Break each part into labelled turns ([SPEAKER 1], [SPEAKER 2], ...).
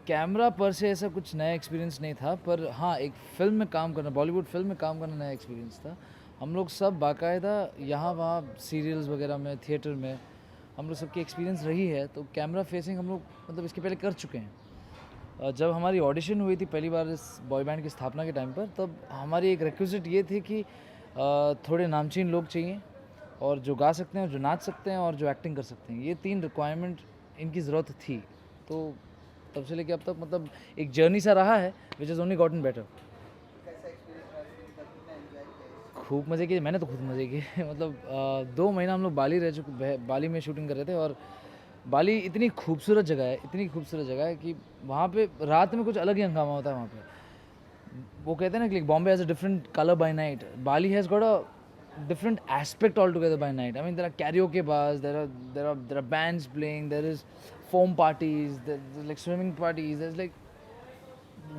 [SPEAKER 1] Camera पर से ऐसा कुछ नया एक्सपीरियंस नहीं था, पर हाँ एक फ़िल्म में काम करना, बॉलीवुड फ़िल्म में काम करना नया एक्सपीरियंस था। हम लोग सब बाकायदा यहाँ वहाँ सीरियल्स वगैरह में, थिएटर में हम लोग सबकी एक्सपीरियंस रही है, तो कैमरा फेसिंग हम लोग मतलब इसके पहले कर चुके हैं। जब हमारी ऑडिशन हुई थी पहली बार इस बॉय बैंड की स्थापना के टाइम पर, तब हमारी एक रिक्विजिट ये थी कि थोड़े नामचीन लोग चाहिए और जो गा सकते हैं, जो नाच सकते हैं और जो एक्टिंग कर सकते हैं। ये 3 रिक्वायरमेंट इनकी ज़रूरत थी। तो तब से लेके अब तक मतलब एक जर्नी सा रहा है which is only gotten better. खूब मज़े किए, मैंने तो खुद मज़े किए मतलब 2 महीना हम लोग बाली रह चुके, बाली में शूटिंग कर रहे थे। और बाली इतनी खूबसूरत जगह है, इतनी खूबसूरत जगह है कि वहाँ पे रात में कुछ अलग ही हंगामा होता है वहाँ पे। वो कहते हैं ना कि Bombay has a different colour bye night, Bali has got a different aspect altogether by night. I mean, there are karaoke bars, there are bands playing, there is foam parties, there's like swimming parties, there's like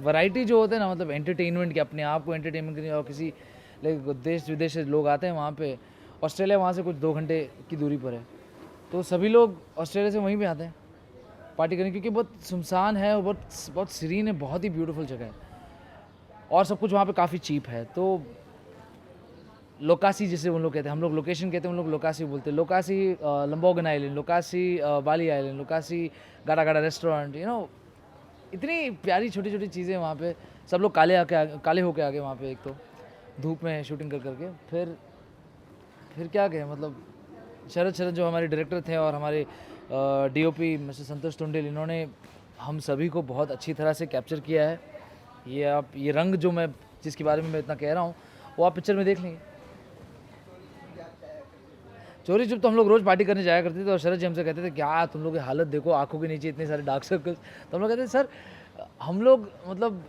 [SPEAKER 1] variety जो होता है ना, मतलब entertainment के, अपने आप को entertainment के लिए। और किसी लाइक देश विदेश से लोग आते हैं वहाँ पे। ऑस्ट्रेलिया वहाँ से कुछ 2 घंटे की दूरी पर है, तो सभी लोग ऑस्ट्रेलिया से वहीं पे आते हैं पार्टी करने, क्योंकि बहुत सुनसान है और बहुत बहुत सीरीन है, बहुत ही ब्यूटीफुल जगह है और सब कुछ वहाँ पे काफ़ी चीप है। तो लोकासी जिसे उन लोग कहते हैं, हम लोग लोकेशन कहते हैं, उन लोग लोकासी बोलते हैं। लोकासी लंबोगन आइलैंड, लोकासी बाली आइलैंड, लोकासी गाड़ा गाड़ा रेस्टोरेंट, इतनी प्यारी छोटी छोटी चीज़ें वहाँ पे। सब लोग काले होके आगे वहाँ पे, एक तो धूप में शूटिंग कर करके। फिर क्या कहें, मतलब शरद शरद जो हमारे डायरेक्टर थे और हमारे डीओपी मिस्टर संतोष टुंडेल, इन्होंने हम सभी को बहुत अच्छी तरह से कैप्चर किया है। ये रंग जो मैं जिसके बारे में मैं इतना कह रहा हूँ, वो आप पिक्चर में देख लेंगे। चोरी चुप तो हम लोग रोज़ पार्टी करने जाया करते थे और शरद जी हमसे कहते थे क्या तुम लोग की हालत देखो, आंखों के नीचे इतने सारे डार्क सर्कल्स। तो हम लोग कहते थे सर हम लोग मतलब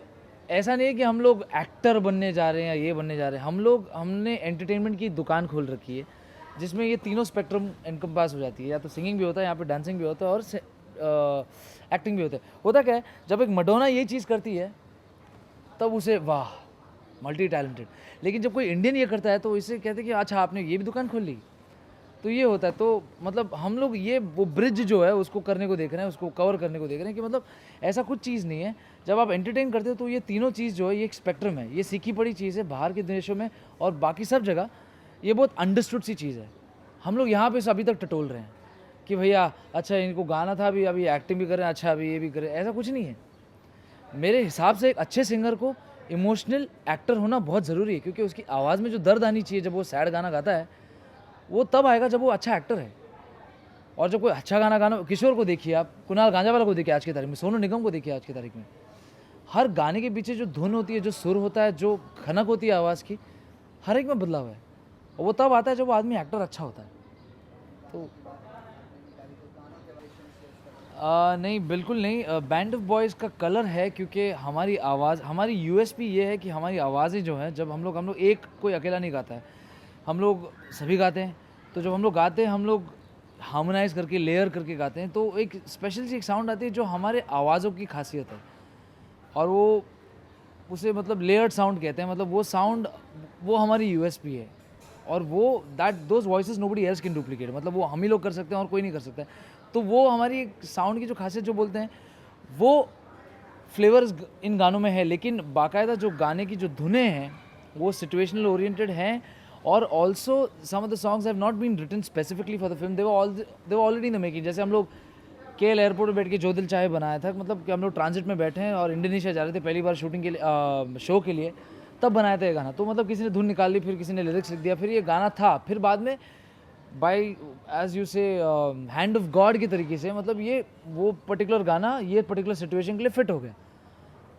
[SPEAKER 1] ऐसा नहीं है कि हम लोग एक्टर बनने जा रहे हैं या ये बनने जा रहे हैं। हमने एंटरटेनमेंट की दुकान खोल रखी है जिसमें ये तीनों स्पेक्ट्रम इनकम पास हो जाती है। या तो सिंगिंग भी होता है, यहाँ पे डांसिंग भी होता है और एक्टिंग भी होता है। होता क्या है, जब एक मडोना ये चीज़ करती है तब उसे वाह मल्टी टैलेंटेड। लेकिन जब कोई इंडियन ये करता है तो इसे कहते हैं कि अच्छा आपने ये भी दुकान खोल ली। तो ये होता है। तो मतलब हम लोग ये वो ब्रिज जो है उसको करने को देख रहे हैं, उसको कवर करने को देख रहे हैं कि मतलब ऐसा कुछ चीज़ नहीं है। जब आप एंटरटेन करते हो तो ये तीनों चीज़ जो है ये एक स्पेक्ट्रम है, ये सीखी पड़ी चीज़ है बाहर के देशों में और बाकी सब जगह। ये बहुत अंडरस्टूड सी चीज़ है। हम लोग यहाँ पे अभी तक टटोल रहे हैं कि भैया अच्छा इनको गाना था, अभी एक्टिंग भी करें, अच्छा अभी ये भी करें। ऐसा कुछ नहीं है। मेरे हिसाब से एक अच्छे सिंगर को इमोशनल एक्टर होना बहुत ज़रूरी है, क्योंकि उसकी आवाज़ में जो दर्द आनी चाहिए जब वो सैड गाना गाता है, वो तब आएगा जब वो अच्छा एक्टर है। और जब कोई अच्छा गाना किशोर को देखिए आप, कुणाल गांजावाला को देखिए आज की तारीख में, सोनू निगम को देखिए आज की तारीख में। हर गाने के पीछे जो धुन होती है, जो सुर होता है, जो खनक होती है आवाज़ की, हर एक में बदलाव है। और वो तब आता है जब वो आदमी एक्टर अच्छा होता है। तो नहीं, बिल्कुल नहीं। बैंड ऑफ बॉयज़ का कलर है क्योंकि हमारी आवाज़, हमारी यूएसपी ये है कि हमारी आवाज़ें जो हैं, जब हम लोग एक कोई अकेला नहीं गाता है, हम लोग सभी गाते हैं। तो जब हम लोग गाते हैं, हम लोग हार्मोनाइज़ करके, लेयर करके गाते हैं, तो एक स्पेशल सी एक साउंड आती है जो हमारे आवाज़ों की खासियत है। और वो उसे मतलब लेयर्ड साउंड कहते हैं। मतलब वो साउंड वो हमारी यूएसपी है। और वो those voices nobody else can duplicate. मतलब वो हम ही लोग कर सकते हैं और कोई नहीं कर सकता है। तो वो हमारी साउंड की जो खासियत जो बोलते हैं, वो फ्लेवर्स इन गानों में है। लेकिन बाकायदा जो गाने की जो धुनें हैं वो सिचुएशनल ओरिएंटेड हैं। और also some of the songs have not been written specifically for the film, they were already in the making. जैसे हम लोग केएल एयरपोर्ट पर बैठ के जो दिल चाहे बनाया था, मतलब कि हम लोग ट्रांजिट में बैठे हैं और इंडोनेशिया जा रहे थे पहली बार शूटिंग के लिए, शो के लिए, तब बनाया था ये गाना। तो मतलब किसी ने धुन निकाल ली, फिर किसी ने लिरिक्स लिख दिया, फिर ये गाना था। फिर बाद में बाय एज यू से हैंड ऑफ गॉड के तरीके से, मतलब ये वो पर्टिकुलर गाना ये पर्टिकुलर सिचुएशन के लिए फिट हो गया।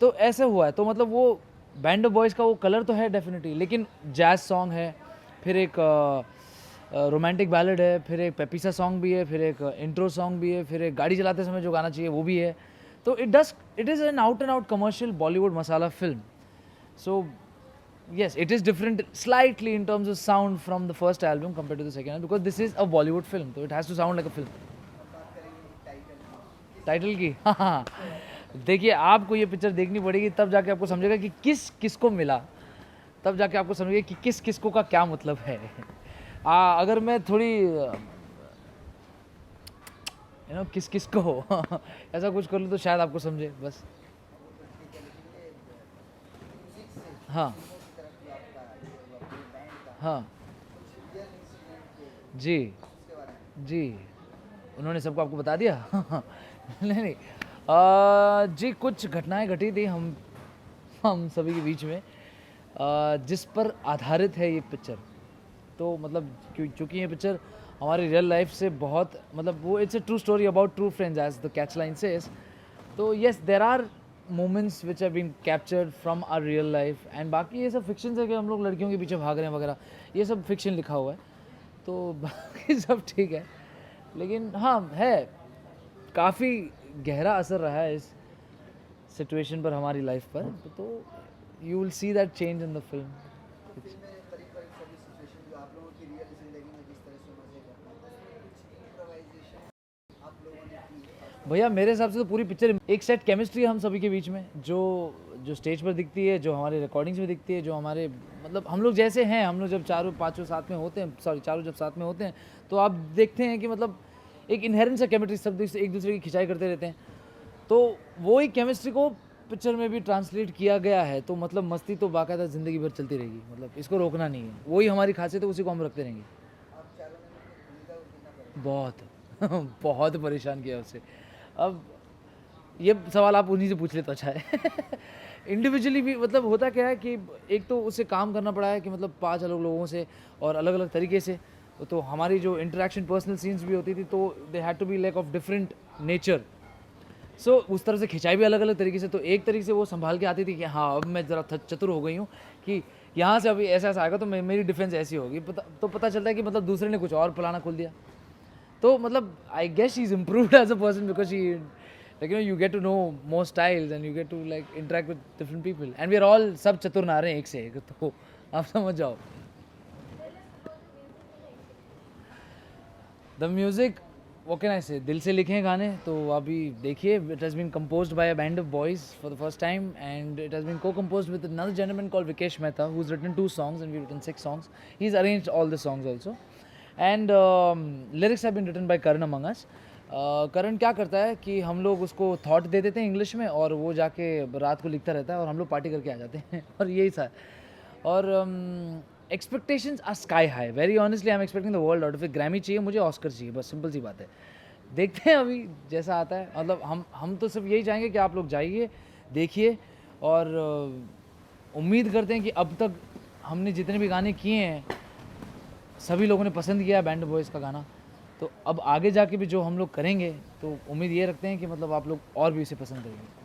[SPEAKER 1] तो ऐसे हुआ है। तो मतलब वो बैंड ऑफ बॉयज़ का वो कलर तो है डेफिनेटली, लेकिन जैज़ सॉन्ग है, फिर एक रोमांटिक बैलेड है, फिर एक पेपीसा सॉन्ग भी है, फिर एक इंट्रो सॉन्ग भी है, फिर एक गाड़ी चलाते समय जो गाना चाहिए वो भी है। तो it is an out and out commercial Bollywood masala film. So yes, it is different slightly in terms of sound from the first album compared to the second album, because this is a Bollywood film, so it has to sound like a film. Title की हाँ, देखिए आपको ये picture देखनी पड़ेगी, तब जाके आपको समझेगा कि किस किसको मिला, तब जाके आपको समझेगा कि किस किसको का क्या मतलब है। अगर मैं थोड़ी किस किस को हो ऐसा कुछ कर लो तो शायद आपको समझे बस। हाँ हाँ जी जी, उन्होंने सबको आपको बता दिया नहीं नहीं, जी कुछ घटनाएं घटी थी हम सभी के बीच में, जिस पर आधारित है ये पिक्चर। तो मतलब क्योंकि ये पिक्चर हमारी रियल लाइफ से बहुत मतलब वो it's a true story about true friends as the catch line says. तो yes there are moments which have been captured from our real life, and बाकी ये सब फिक्शन है कि हम लोग लड़कियों के पीछे भाग रहे हैं वगैरह, ये सब फिक्शन लिखा हुआ है। तो बाकी सब ठीक है, लेकिन हाँ है काफ़ी गहरा असर रहा है इस सिचुएशन पर हमारी लाइफ पर। तो you will see that change in the film.
[SPEAKER 2] Film में करीब-करीब सभी सिचुएशन जो आप लोगों की रियल ज़िंदगी में जिस तरह से मज़े करते हैं, उसमें कुछ इम्प्रोवाइज़ेशन आप लोगों ने की खास
[SPEAKER 1] भैया मेरे हिसाब से तो पूरी पिक्चर एक सेट केमिस्ट्री है हम सभी के बीच में, जो जो स्टेज पर दिखती है, जो हमारे रिकॉर्डिंग्स में दिखती है, जो हमारे मतलब हम लोग जैसे हैं, हम लोग जब चारों पांचों साथ में होते हैं, सॉरी चारों जब साथ में होते हैं, तो आप देखते हैं कि मतलब एक इनहेरेंट सा केमिस्ट्री, सब एक दूसरे की खिंचाई करते रहते हैं। तो वो ही केमिस्ट्री को पिक्चर में भी ट्रांसलेट किया गया है। तो मतलब मस्ती तो बाकायदा ज़िंदगी भर चलती रहेगी, मतलब इसको रोकना नहीं है, वही हमारी खासियत है, उसी को हम रखते रहेंगे।
[SPEAKER 2] आप चारों ने मिलकर भूमिका को कितना करें?
[SPEAKER 1] बहुत बहुत परेशान किया उससे। अब ये सवाल आप उन्हीं से पूछ ले तो अच्छा है इंडिविजुअली भी मतलब होता क्या है कि एक तो उससे काम करना पड़ा है कि मतलब 5 अलग लोगों से और अलग अलग तरीके से। तो हमारी जो इंटरेक्शन पर्सनल सीन्स भी होती थी, तो they had to be like of different nature. So उस तरह से खिंचाई भी अलग अलग तरीके से। तो एक तरीके से वो संभाल के आती थी कि हाँ अब मैं ज़रा चतुर हो गई हूँ कि यहाँ से अभी ऐसा ऐसा आएगा तो मेरी डिफेंस ऐसी होगी। तो पता चलता है कि मतलब दूसरे ने कुछ और प्लाना खोल दिया। तो मतलब I guess she is improved as a person because she like you get to know more styles and you get to like interact with different people and we are all सब चतुर नारे एक से एक। तो आप समझ जाओ। The music what can I say, दिल से लिखे हैं गाने। तो अभी देखिए, it has been composed by a band of boys for the first time, and it has been co-composed with another gentleman called Vikesh Mehta, who's written 2 songs and we've written 6 songs. He's arranged all the songs also, and lyrics have been written by Karan among us. करण क्या करता है कि हम लोग उसको thought they देते हैं English में, और वो जाके रात को लिखता रहता है और हम लोग पार्टी करके आ जाते हैं और यही था। और expectations are sky high, very honestly I am expecting the world out of it. Grammy चाहिए मुझे, ऑस्कर चाहिए, बस सिंपल सी बात है। देखते हैं अभी जैसा आता है। मतलब हम तो सिर्फ यही चाहेंगे कि आप लोग जाइए, देखिए, और उम्मीद करते हैं कि अब तक हमने जितने भी गाने किए हैं सभी लोगों ने पसंद किया बैंड बॉयज़ का गाना। तो अब आगे जाके भी जो हम लोग करेंगे तो उम्मीद ये रखते हैं कि मतलब आप लोग और भी इसे पसंद करेंगे।